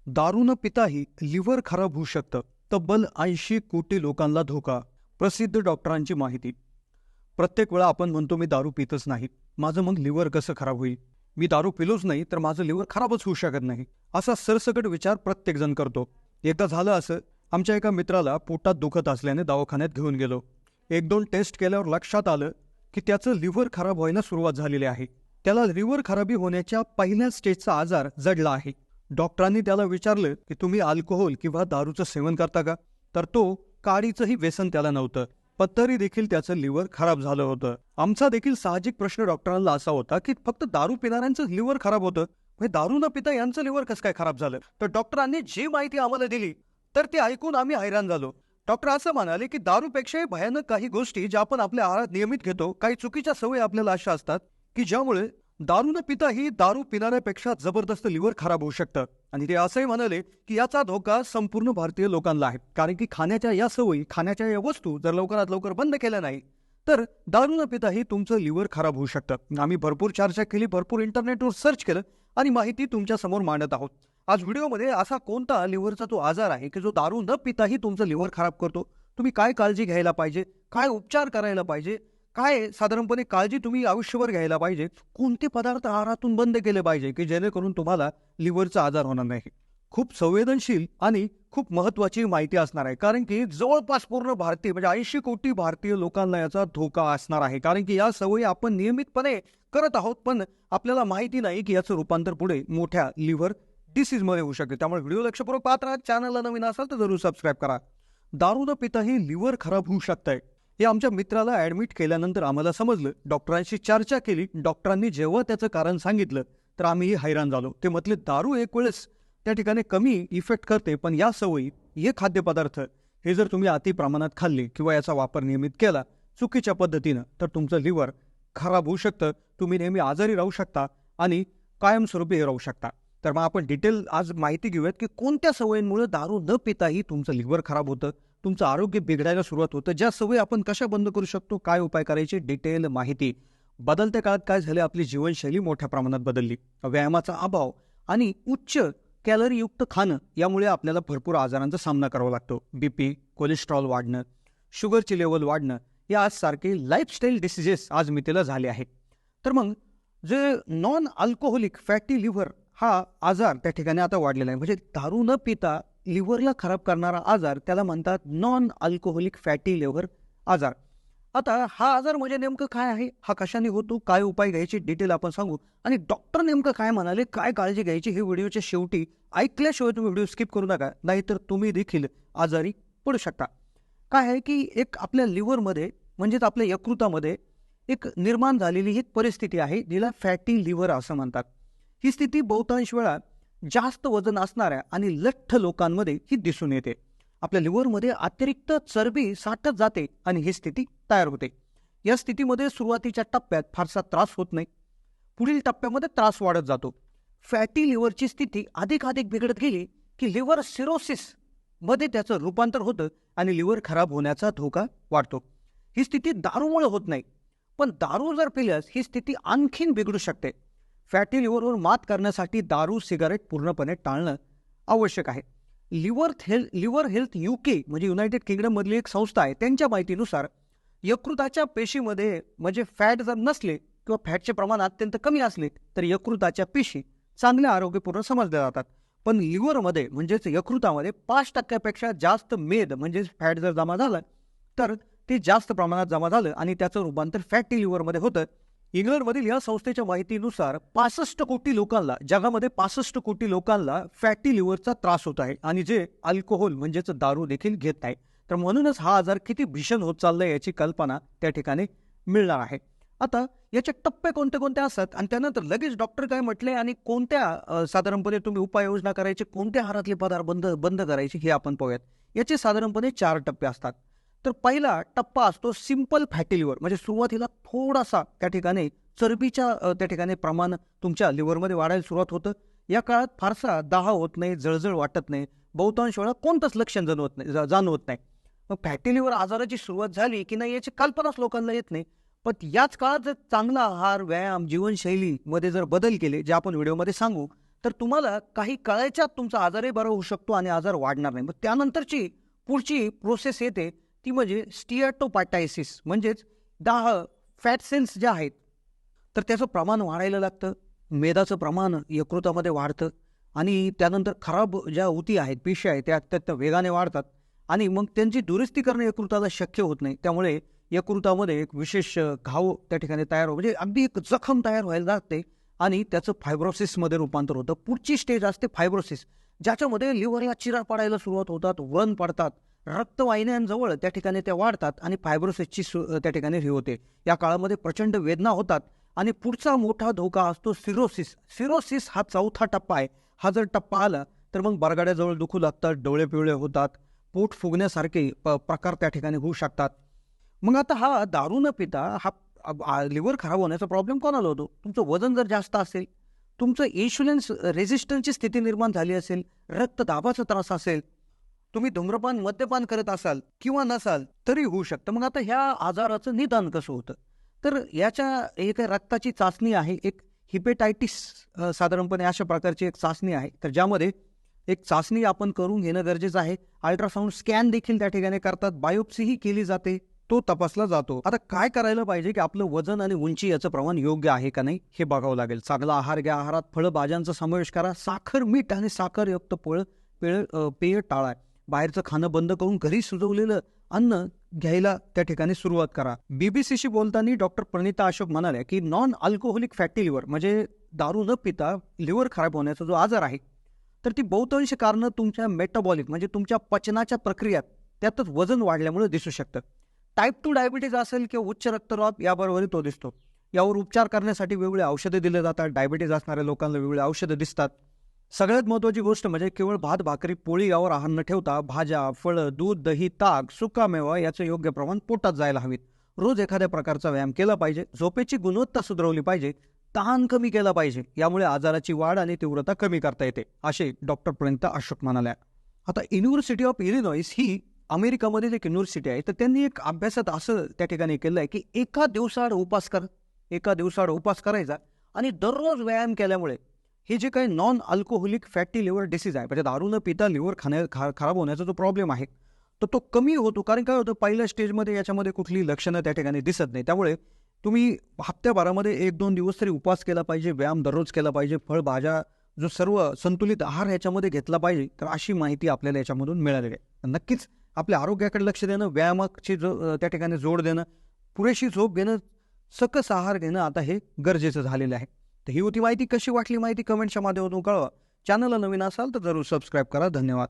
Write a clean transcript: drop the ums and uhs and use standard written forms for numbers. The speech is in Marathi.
दारू न पिताही लिव्हर खराब होऊ शकतं. तब्बल 80 कोटी लोकांना धोका. प्रसिद्ध डॉक्टरांची माहिती. प्रत्येक वेळा आपण म्हणतो मी दारू पितच नाही, माझं मग लिव्हर कसं खराब होईल, मी दारू पिलोच नाही तर माझं लिव्हर खराबच होऊ शकत नाही, असा सरसकट विचार प्रत्येकजण करतो. एकदा झालं असं, आमच्या एका मित्राला पोटात दुखत असल्याने दवाखान्यात घेऊन गेलो. 1-2 टेस्ट केल्यावर लक्षात आलं की त्याचं लिव्हर खराब व्हायला सुरुवात झालेली आहे. त्याला लिव्हर खराबी होण्याच्या पहिल्या स्टेजचा आजार जडला आहे. डॉक्टरांनी त्याला विचारलं की तुम्ही अल्कोहोल किंवा दारूचं सेवन करता का, तर तो काडीचंही व्यसन त्याला नव्हतं, पण तरी देखील त्याचं लिव्हर खराब झालं होतं. आमचा देखील साहजिक प्रश्न डॉक्टरांना असा होता की फक्त दारू पिणाऱ्यांचं लिव्हर खराब होतं, म्हणजे दारू न पिता यांचं लिव्हर कसं काय खराब झालं. तर डॉक्टरांनी जी माहिती आम्हाला दिली तर ती ऐकून आम्ही हैराण झालो. डॉक्टर असं म्हणाले की दारूपेक्षाही भयानक काही गोष्टी ज्या आपण आपल्या आहारात नियमित घेतो, काही चुकीच्या सवयी आपल्याला अशा असतात की ज्यामुळे दारू न पिताही दारू पिणाऱ्यापेक्षा जबरदस्त लिव्हर खराब होऊ शकतं. आणि ते असंही म्हणाले की याचा धोका संपूर्ण भारतीय लोकांना आहे, कारण की खाण्याच्या या सवयी, खाण्याच्या या वस्तू जर लवकरात लवकर बंद केल्या नाही तर दारू न पिताही तुमचं लिव्हर खराब होऊ शकतं. आम्ही भरपूर चर्चा केली, भरपूर इंटरनेटवर सर्च केलं आणि माहिती तुमच्या समोर मांडत आहोत. आज व्हिडिओमध्ये असा कोणता लिव्हरचा तो आजार आहे की जो दारू न पिताही तुमचं लिव्हर खराब करतो, तुम्ही काय काळजी घ्यायला पाहिजे, काय उपचार करायला पाहिजे, काय साधारणपणे काळजी तुम्ही आयुष्यभर घ्यायला पाहिजे, कोणते पदार्थ आहारातून बंद केले पाहिजे की जेणेकरून तुम्हाला लिव्हरचा आजार होणार नाही. खूप संवेदनशील आणि खूप महत्त्वाची माहिती असणार आहे, कारण की जवळपास पूर्ण भारतीय म्हणजे 80 कोटी भारतीय लोकांना याचा धोका असणार आहे, कारण की या सवयी आपण नियमितपणे करत आहोत, पण आपल्याला माहिती नाही की याचं रूपांतर पुढे मोठ्या लिव्हर डिसीजमध्ये होऊ शकते. त्यामुळे व्हिडिओ लक्षपूर्वक पाहत राहा. चॅनलला नवीन असाल तर जरूर सबस्क्राईब करा. दारू न पिताही लिव्हर खराब होऊ शकतंय हे आमच्या मित्राला ॲडमिट केल्यानंतर आम्हाला समजलं. डॉक्टरांशी चर्चा केली. डॉक्टरांनी जेव्हा त्याचं कारण सांगितलं तर आम्हीही हैराण झालो. ते म्हटले दारू एक वेळेस त्या ठिकाणी कमी इफेक्ट करते, पण या सवयी, हे खाद्यपदार्थ हे जर तुम्ही अति प्रमाणात खाल्ले किंवा याचा वापर नियमित केला चुकीच्या पद्धतीनं तर तुमचं लिव्हर खराब होऊ शकतं. तुम्ही नेहमी आजारी राहू शकता आणि कायमस्वरूपी राहू शकता. तर मग आपण डिटेल आज माहिती घेऊयात की कोणत्या सवयींमुळे दारू न पिताही तुमचं लिव्हर खराब होतं, तुमचं आरोग्य बिघडायला सुरुवात होतं, ज्या सवयी आपण कशा बंद करू शकतो, काय उपाय करायचे, डिटेल माहिती. बदलत्या काळात काय झाले, आपली जीवनशैली मोठ्या प्रमाणात बदलली. व्यायामाचा अभाव आणि उच्च कॅलरीयुक्त खाणं यामुळे आपल्याला भरपूर आजारांचा सामना करावा लागतो. बीपी, कोलेस्ट्रॉल वाढणं, शुगरची लेवल वाढणं, या आजसारखे लाईफस्टाईल डिसिजेस आज मितीला झाले आहेत. तर मग जे नॉन अल्कोहोलिक फॅटी लिव्हर हा आजार त्या ठिकाणी आता वाढलेला आहे. म्हणजे दारू न पिता लिव्हरला खराब करणारा आजार त्याला म्हणतात नॉन अल्कोहोलिक फॅटी लिव्हर आजार. आता हा आजार म्हणजे नेमकं काय आहे, हा कशाने होतो, काय उपाय घ्यायचे, डिटेल आपण सांगू. आणि डॉक्टर नेमकं काय म्हणाले, काय काळजी घ्यायची, हे व्हिडिओच्या शेवटी ऐकल्याशिवाय तुम्ही व्हिडिओ स्किप करू नका, नाहीतर तुम्ही देखील आजारी पडू शकता. काय आहे की एक आपल्या लिव्हरमध्ये म्हणजेच आपल्या यकृतामध्ये एक निर्माण झालेली एक परिस्थिती आहे जिला फॅटी लिव्हर असं म्हणतात. ही स्थिती बहुतांश वेळा जास्त वजन असणाऱ्या आणि लठ्ठ लोकांमध्ये ही दिसून येते. आपल्या लिव्हरमध्ये अतिरिक्त चरबी साठत जाते आणि ही स्थिती तयार होते. या स्थितीमध्ये सुरुवातीच्या टप्प्यात फारसा त्रास होत नाही, पुढील टप्प्यामध्ये त्रास वाढत जातो. फॅटी लिव्हरची स्थिती अधिक बिघडत गेली की लिव्हर सिरोसिस मध्ये त्याचं रूपांतर होतं आणि लिव्हर खराब होण्याचा धोका वाढतो. ही स्थिती दारूमुळे होत नाही, पण दारू जर पिल्यास ही स्थिती आणखीन बिघडू शकते. फॅटी लिव्हरवर मात करण्यासाठी दारू, सिगारेट पूर्णपणे टाळणं आवश्यक आहे. लिव्हर हेल्थ UK म्हणजे युनायटेड किंगडम मधली एक संस्था आहे, त्यांच्या माहितीनुसार यकृताच्या पेशीमध्ये म्हणजे फॅट जर नसले किंवा फॅटचे प्रमाण अत्यंत कमी असले तर यकृताच्या पेशी चांगल्या आरोग्यपूर्ण समजल्या जातात. पण लिव्हरमध्ये म्हणजेच यकृतामध्ये 5% जास्त मेद म्हणजे फॅट जर जमा झालं तर ते जास्त प्रमाणात जमा झालं आणि त्याचं रूपांतर फॅटी लिव्हरमध्ये होतं. इंग्लंडमधील या संस्थेच्या माहितीनुसार 65 कोटी लोकांना, जगामध्ये 65 कोटी लोकांना फॅटी लिव्हरचा त्रास होत आहे आणि जे अल्कोहोल म्हणजेच दारू देखील घेत नाही. तर म्हणूनच हा आजार किती भीषण होत चाललाय याची कल्पना त्या ठिकाणी मिळणार आहे. आता याचे टप्पे कोणते कोणते असतात आणि त्यानंतर लगेच डॉक्टर काय म्हटले आणि कोणत्या साधारणपणे तुम्ही उपाययोजना करायचे, कोणत्या आहारातले पदार्थ बंद करायचे हे आपण पाहूयात. याचे साधारणपणे 4 टप्पे असतात. तर पहिला टप्पा असतो सिंपल फॅटी लिव्हर, म्हणजे सुरुवातीला थोडासा त्या ठिकाणी चरबीच्या त्या ठिकाणी प्रमाण तुमच्या लिव्हरमध्ये वाढायला सुरुवात होतं. या काळात फारसा दाह होत नाही, जळजळ वाटत नाही, बहुतांश वेळा कोणतंच लक्षण जाणवत नाही. मग फॅटी लिव्हर आजाराची सुरुवात झाली की नाही याची कल्पनाच लोकांना येत नाही. पण याच काळात जर चांगला आहार, व्यायाम, जीवनशैलीमध्ये जर बदल केले, जे आपण व्हिडिओमध्ये सांगू, तर तुम्हाला काही कळायच्यात तुमचा आजारही बरा होऊ शकतो आणि आजार वाढणार नाही. मग त्यानंतरची पुढची प्रोसेस येते ती म्हणजे स्टियाटोपाटायसिस, म्हणजेच फॅट सेल्स ज्या आहेत तर त्याचं प्रमाण वाढायला लागतं. मेदाचं प्रमाण यकृतामध्ये वाढतं आणि त्यानंतर खराब ज्या ऊती आहेत, पेशी आहेत, त्या अत्यंत वेगाने वाढतात आणि मग त्यांची दुरुस्ती करणं यकृताला शक्य होत नाही. त्यामुळे यकृतामध्ये एक विशेष घाव त्या ठिकाणी तयार म्हणजे अगदी एक जखम तयार व्हायला लागते आणि त्याचं फायब्रोसिसमध्ये रूपांतर होतं. पुढची स्टेज असते फायब्रोसिस, ज्याच्यामध्ये लिव्हरला चिरा पडायला सुरुवात होतात, व्रण पडतात, रक्तवाहिन्यांजवळ त्या ठिकाणी त्या वाढतात आणि फायब्रोसिसची त्या ठिकाणी हे होते. या काळामध्ये प्रचंड वेदना होतात आणि पुढचा मोठा धोका असतो सिरोसिस. सिरोसिस हा चौथा टप्पा आहे. हा जर टप्पा आला तर मग बरगाड्याजवळ दुखू लागतात, डोळे पिवळे होतात, पोट फुगण्यासारखे प्रकार त्या ठिकाणी होऊ शकतात. मग आता हा दारू न पिता हा लिव्हर खराब होण्याचा प्रॉब्लेम कोणाला होतो? तुमचं वजन जर जास्त असेल, तुमचं इन्शुलिन रेझिस्टन्सची स्थिती निर्माण झाली असेल, रक्तदाबाचा त्रास असेल, तुम्ही धूम्रपान मद्यपान करत असाल किंवा नसाल तरी होऊ शकतं. मग आता ह्या आजाराचं निदान कसं होतं? तर याच्या एक रक्ताची चाचणी आहे, एक हिपेटायटिस साधारणपणे अशा प्रकारची एक चाचणी आहे. तर ज्यामध्ये एक चाचणी आपण करून घेणं गरजेचं आहे. अल्ट्रासाऊंड स्कॅन देखील त्या ठिकाणी करतात, बायोप्सीही केली जाते, तो तपासला जातो. आता काय करायला पाहिजे की आपलं वजन आणि उंची याचं प्रमाण योग्य आहे का नाही हे बघावं लागेल. चांगला आहार घ्या, आहारात फळं भाज्यांचा समावेश करा, साखर, मीठ आणि साखरयुक्त पेय टाळा. बाहेरचं खाणं बंद करून घरी शिजवलेलं अन्न घ्यायला त्या ठिकाणी सुरुवात करा. बीबीसीशी बोलताना डॉक्टर प्रणिता अशोक म्हणाल्या की नॉन अल्कोहोलिक फॅटी लिव्हर म्हणजे दारू न पिता लिव्हर खराब होण्याचा जो आजार आहे तर ती बहुतांश कारणं तुमच्या मेटाबॉलिक म्हणजे तुमच्या पचनाच्या प्रक्रियात त्यातच वजन वाढल्यामुळे दिसू शकतं. टाईप 2 डायबिटीज असेल किंवा उच्च रक्तदाब याबरोबरही तो दिसतो. यावर उपचार करण्यासाठी वेगवेगळे औषधे दिले जातात. डायबिटीज असणाऱ्या लोकांना वेगवेगळे औषधं दिसतात. सगळ्यात महत्त्वाची गोष्ट म्हणजे केवळ भात, भाकरी, पोळी यावर आहार न ठेवता भाज्या, फळं, दूध, दही, ताक, सुकामेवा याचं योग्य प्रमाण पोटात जायला हवीत. रोज एखाद्या प्रकारचा व्यायाम केला पाहिजे. झोपेची गुणवत्ता सुधारवली पाहिजे. ताण कमी केला पाहिजे. यामुळे आजाराची वाढ आणि तीव्रता कमी करता येते, असे डॉक्टर प्रणिता अशोक म्हणाल्या. आता युनिव्हर्सिटी ऑफ इलिनॉइस ही अमेरिकामध्ये एक युनिव्हर्सिटी आहे. तर त्यांनी एक अभ्यासात असं त्या ठिकाणी केलं आहे की एका दिवसाआड उपास करायचा आणि दररोज व्यायाम केल्यामुळे हे जे काही non alcoholic fatty liver disease आहे, म्हणजे दारू न पिता लिव्हर खराब होण्याचा जो प्रॉब्लेम आहे तर तो कमी होतो. कारण काय होतं, पहिल्या स्टेजमध्ये याच्यामध्ये कुठली लक्षणं त्या ठिकाणी दिसत नाही. त्यामुळे तुम्ही हप्त्याभरामध्ये 1-2 दिवस तरी उपवास केला पाहिजे, व्यायाम दररोज केला पाहिजे, फळभाज्या जो सर्व संतुलित आहार ह्याच्यामध्ये घेतला पाहिजे. तर अशी माहिती आपल्याला याच्यामधून मिळालेली आहे. नक्कीच आपल्या आरोग्याकडे लक्ष देणं, व्यायामाची त्या ठिकाणी जोड देणं, पुरेशी झोप घेणं, सकस आहार घेणं आता हे गरजेचं झालेलं आहे. तर ही होती माहिती. कशी वाटली माहिती कमेंटच्या माध्यमातून कळवा. चॅनलला नवीन असाल तर जरूर सबस्क्राईब करा. धन्यवाद.